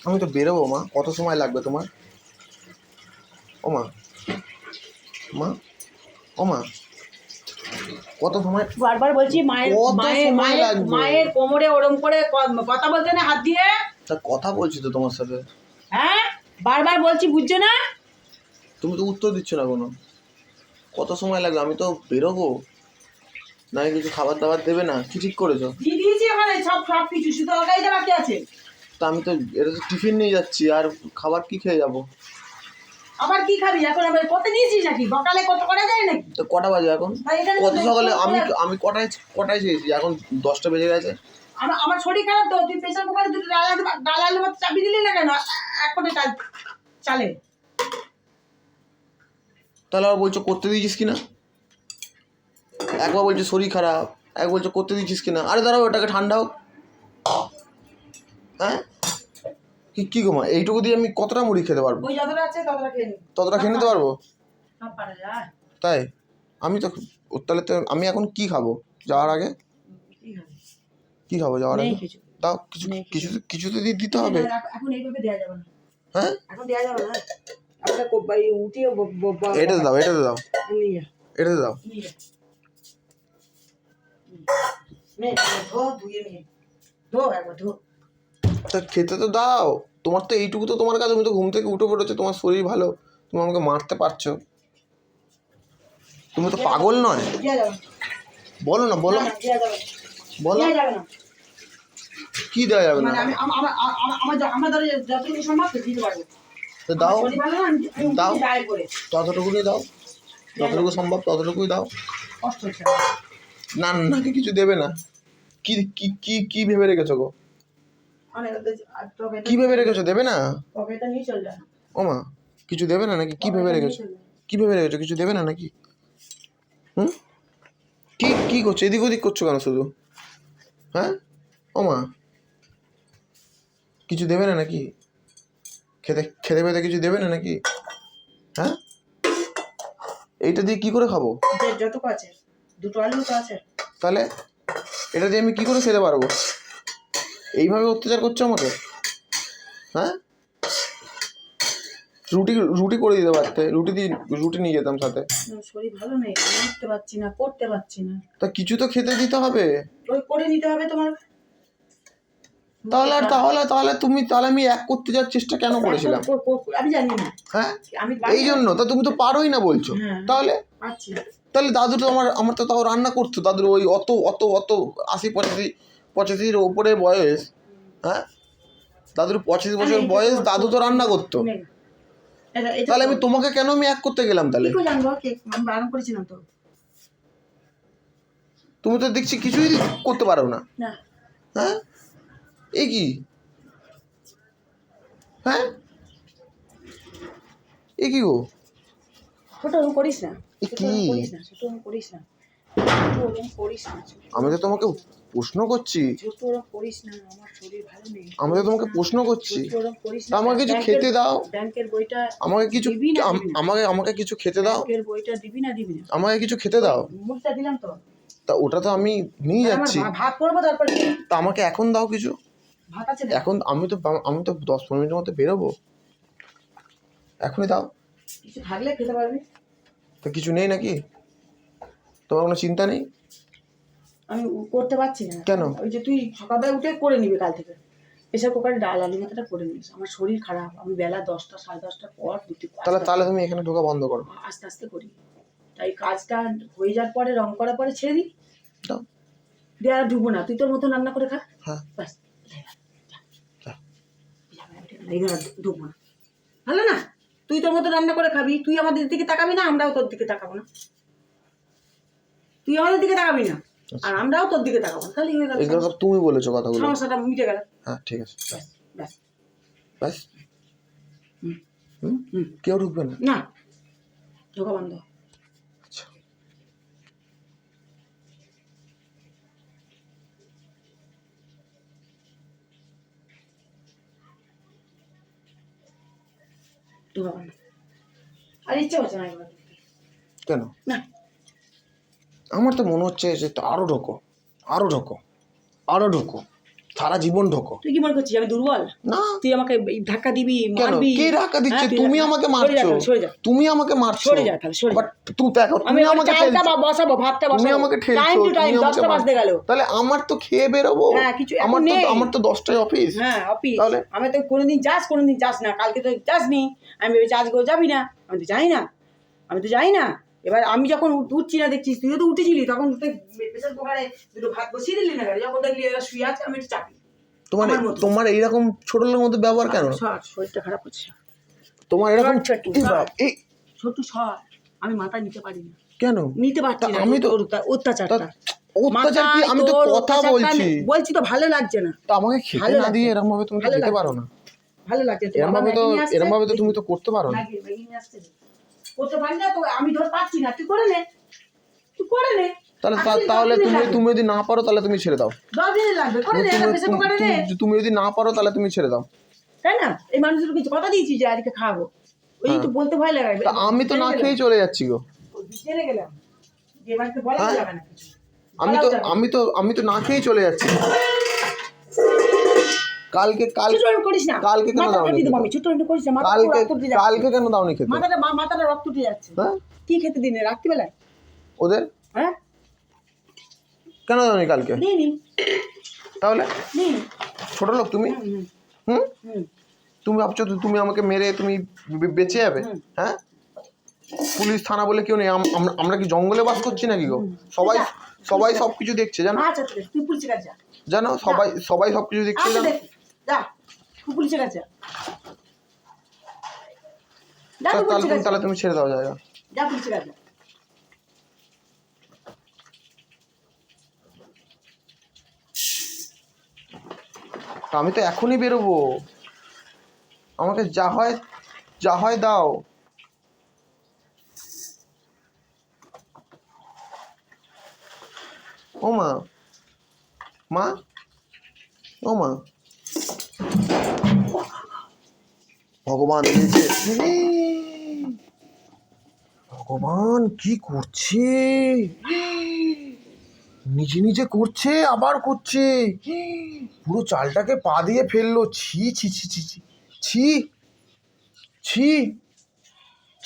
আমি তো বেরোবো মা, কত সময় লাগবে তোমার? ও মা, মা, ও মা, কত সময়? বারবার বলছি মায়ের মায়ের মায়ের কোমরে ওরম করে কথা বলতে না হাত দিয়ে। তা কথা বলছি তো তোমার সাথে। হ্যাঁ, বারবার বলছি, বুঝছো না? তুমি তো উত্তর দিচ্ছ না কোনো। কত সময় লাগবে? আমি তো বেরোবো, না কিছু খাবার দাবার দেবে না? কি ঠিক করেছো? দিয়ে দিয়েছি ওখানে সব কিছু, শুধু তরকারিটা বাকি আছে। তা আমি তো এটা তো টিফিন নিয়ে যাচ্ছি, আর খাবার কি খেয়ে যাবো? আবার কি খাবি এখন? আবার কত নিয়েছিস নাকি? সকালে কত করা যায় নাকি? তো কটা বাজে এখন? কত সকালে? আমি কটায় চেয়েছি? এখন 10টা বেজে গেছে। আমার শরীর খারাপ তো, তুই প্রেসার কুকারে দুটো ডাল আলু ভাত চাপি দিলি না কেন? এক কোটে চালে। তাহলে আবার বলছো করতে দিয়েছিস কিনা? একবার বলছো শরীর খারাপ, এক বলছো করতে দিয়েছিস কিনা। আরে দাঁড়াও, ওটাকে ঠান্ডা হোক। হ্যাঁ, কি গো মা, এইটুকু দিয়ে আমি কতটা মুড়ি খেতে পারবো? ওই যতটা আছে ততটা খেয়ে নি। ততটা খেয়ে নিতে পারবো? সব পারা যায়। তাই? আমি তো তাহলে তো আমি এখন কি খাবো যাওয়ার আগে? কি খাবো যাওয়ার আগে? তাও কিছু কিছু কিছু তো দিতে হবে। এখন এইভাবে দেওয়া যাবে না। হ্যাঁ, এখন দেওয়া যাবে না। আমরা উঠিয়ে এটা দাও, এটা দাও, নিয়ে এটা দাও। ধো, ধুয়ে নিয়ে ধো, একবার ধো। তা খেতে তো দাও। তোমার তো এইটুকু তো তোমার কাছে, তুমি তো ঘুম থেকে উঠে পড়েছো, তোমার শরীর ভালো, তুমি আমাকে মারতে পারছো? তুমি তো পাগল নয়? বলো না, বলো, বলো। কি দেওয়া যাবে না? আমার দ্বারা যতটুকু সম্ভব দিতে পারবো। তো দাও, দাও, দাও করে ততটুকুই দাও, যতটুকু সম্ভব ততটুকুই দাও। কষ্ট হচ্ছে না, নাকি কিছু দেবে না? কি কি কি কি ভেবে রেখেছো গো? কি ভেবে রেখেছো? দেবে না? পকেটটা নিয়ে চল যায়। ও মা, কিছু দেবে না নাকি? কি ভেবে রেখেছো? কি ভেবে রেখেছো? কিছু দেবে না নাকি? হুম, কি কি করছো? এদিক ওদিক করছো কেন শুধু? হ্যাঁ, ও মা, কিছু দেবে না নাকি? খেতে খেতে পেতে কিছু দেবে না নাকি? হ্যাঁ, এইটা দিয়ে কি করে খাবো? যতটুকু আছে, দুটো আলু তো আছে। তাহলে এটা দিয়ে আমি কি করে খেতে পারবো? এইভাবে অত্যাচার করছো আমাকে? হ্যাঁ, রুটি রুটি করে দিতে পারতে, রুটি নিয়ে যেতাম সাথে। শরীর ভালো নেই, উঠতে পারছি না, পড়তে পারছি না। তা কিছু তো খেতে দিতে হবে। ওই করে নিতে হবে তোমার। তাহলে আমি এক করতে যাওয়ার চেষ্টা কেন করেছিলাম? আমি জানি না। হ্যাঁ, এই জন্য তো তুমি তো পারোই না বলছো। তাহলে দাদু তো আমার তো তাও রান্না করতো। দাদুর ওই অত অত অত 80-85-85-র ওপরে বয়স। হ্যাঁ, দাদুর 85 বছর বয়স, দাদু তো রান্না করতো। তাহলে আমি তোমাকে কেন আমি এক করতে গেলাম? তাহলে তুমি তো দেখছি কিছুই করতে পারো না। হ্যাঁ, এই কি? হ্যাঁ, এ কি গো? করিস না, কি আমি তো তোমাকে প্রশ্ন করছি। আমি তো তোমাকে প্রশ্ন করছি। আমাকে কিছু খেতে দাও। ব্যাংকের বইটা আমাকে কিছু আমাকে কিছু খেতে দাও। বইটা দিবি না দিবি না? আমাকে কিছু খেতে দাও। মুখটা দিলাম তো। তা ওটা তো আমি নিয়ে যাচ্ছি। ভাত করবো তারপরে। তা আমাকে এখন দাও কিছু। ভাত আছে এখন? আমি তো 10-15 মিনিটের মধ্যে বেরোবো, এখনই দাও। কিছু থাকলে খেতে পারবি। তা কিছু নেই নাকি? তোমার কোনো চিন্তা নেই? আমি করতে পারছি না। কেন? ওই যে তুই সকালবেলা উঠে করে নিবি কাল থেকে। প্রেসার কুকারে ডাল আলু ভাতটা করে নিস। আমার শরীর খারাপ, আমি বেলা 10টা 10:30টার পর তাহলে তুমি এখানে ঢোকা বন্ধ করো। আস্তে আস্তে করি। তাই কাজটা হয়ে যাওয়ার পরে, রং করার পরে ছেড়ে দিই। দাও। দিয়ে আর ঢুকবো না, তুই তোর মতো রান্না করে খা। হ্যাঁ, ব্যাস, ঢুকবো না। ভালো না? তুই তোর মতো রান্না করে খাবি, তুই আমাদের দিকে তাকাবি না, আমরাও তোর দিকে তাকাবো না। তুই আমাদের দিকে তাকাবি না, আর আমরাও তোর দিকে তাকাবো না। তাহলে তুমি বলেছো কথাগুলো, সমস্যাটা মিটে গেল। হ্যাঁ, ঠিক আছে। ব্যাস ব্যাস। কেউ ঢুকবে না? না, ঢোকা বন্ধ। আচ্ছা, ঢোকা বন্ধ। আর ইচ্ছে হচ্ছে না। কেন? না, আমার তো মনে হচ্ছে যে আরো ঢোকো, আরো ঢোকো, আরো ঢোকো। সারা জীবন ঢোকো। তুই কি মনে করছিস আমি দুর্বল? না, তুই আমাকে ধাক্কা দিবি, কেন? মারবি। কে ধাক্কা দিচ্ছে? হ্যাঁ, তুমি আমাকে মারছো, সরে যা, তুমি আমাকে মারছো। সরে যা তাহলে, সরে যা। বাট তুই দেখো, আমি তুমি আমাকে চালটা ঠেলছো, বসাবো, ভাতটা বসাবো, তুমি আমাকে ঠেলছো, টাইম টু টাইম, তুমি আমাকে 10টা বাজতে গেল। তাহলে আমার তো খেয়ে বেরোবো। হ্যাঁ, কিছু এখন আমার তো নেই। আমার তো 10টায় অফিস। হ্যাঁ, অফিস। তাহলে আমি তো কোনোদিন কোনোদিন যাস না, কালকে তো যাসনি। আমি ভেবেছি আজকেও যাবি না, আমি তো যাই না, আমি তো যাই না। এবার আমি যখন উঠছি না দেখছিস, তুইও তো উঠেছিলি, তখন প্রেসার কুকারে দুটো ভাত বসিয়ে দিলি না, যখন দেখলি এরা শুয়ে আছে, আমি একটু চাপি। তোমার এইরকম ছোট লোকের মতো ব্যবহার কেন? শরীরটা খারাপ হচ্ছে তোমার এরকম ছোট সর, আমি মাথা নিতে পারি না। কেন নিতে পারছি না? আমি তো অত্যাচারটা। অত্যাচার কি? আমি তো কথা বলছি তো, ভালো লাগছে না। তো আমাকে খেতে না দিয়ে এরকম ভাবে তুমি তো যেতে পারো না। ভালো লাগছে এরকম ভাবে তো তুমি তো করতে পারো না। করতে পারি না তো, আমি ধর পাচ্ছি না, তুই করে নে, তুই করে নে। তাহলে তুমি যদি না পারো তাহলে তুমি ছেড়ে দাও। 10 দিন লাগবে, করে নে, প্রেসার কুকারে নে। তুমি যদি না পারো তাহলে তুমি ছেড়ে দাও, তাই না? এই মানুষের কিছু কথা দিয়েছি যে আজকে খাবো, ওই তো বলতে ভয় লাগে। আমি তো না খেয়েই চলে যাচ্ছি গো। জেনে গেলাম যে মানুষকে বলা যাবে না কিছু। আমি তো না খেয়েই চলে যাচ্ছি। কালকে করিস না, কালকে কেন দাওনি? করিস না, কালকে কেন দাওনি খেতে? মাথাটা রক্ত উঠে যাচ্ছে। হ্যাঁ, কি খেতে দিনে রাত্রিবেলায় ওদের? হ্যাঁ, কেন দাওনি কালকে? তাহলে ছোট লোক তুমি? তুমি ভাবছো তুমি আমাকে মেরে তুমি বেঁচে যাবে? হ্যাঁ, পুলিশ থানা বলে কেউ নেই। আমরা কি জঙ্গলে বাস করছি নাকি গো? সবাই সবকিছু দেখছে, জানো? তুই পুলিশের কাছে যা, জানো, সবাই সবকিছু দেখছে, জানো? যা, তুই পুলিশের কাছে যা। তাহলে তুমি ছেড়ে দাও জায়গা। যা পুলিশের কাছে। আমি তো এখনই বেরোবো, আমাকে যা হয় দাও। ও মা, ও মা, ভগবান দিয়েছে। ভগবান কি করছে? নিজে করছে, আবার করছে। পুরো চালটাকে পা দিয়ে ফেললো। ছি ছি ছি ছি ছি ছি ছি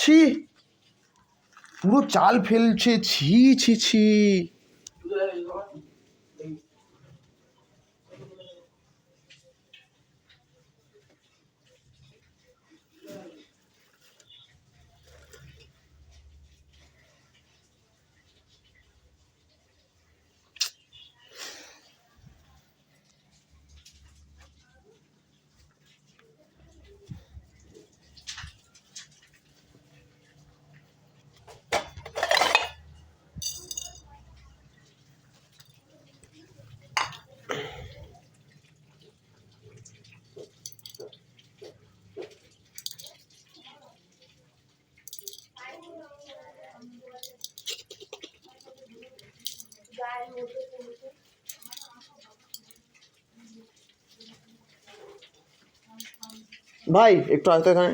ছি, পুরো চাল ফেলছে। ছি ছি ছি। ভাই একটু আসতে এখানে।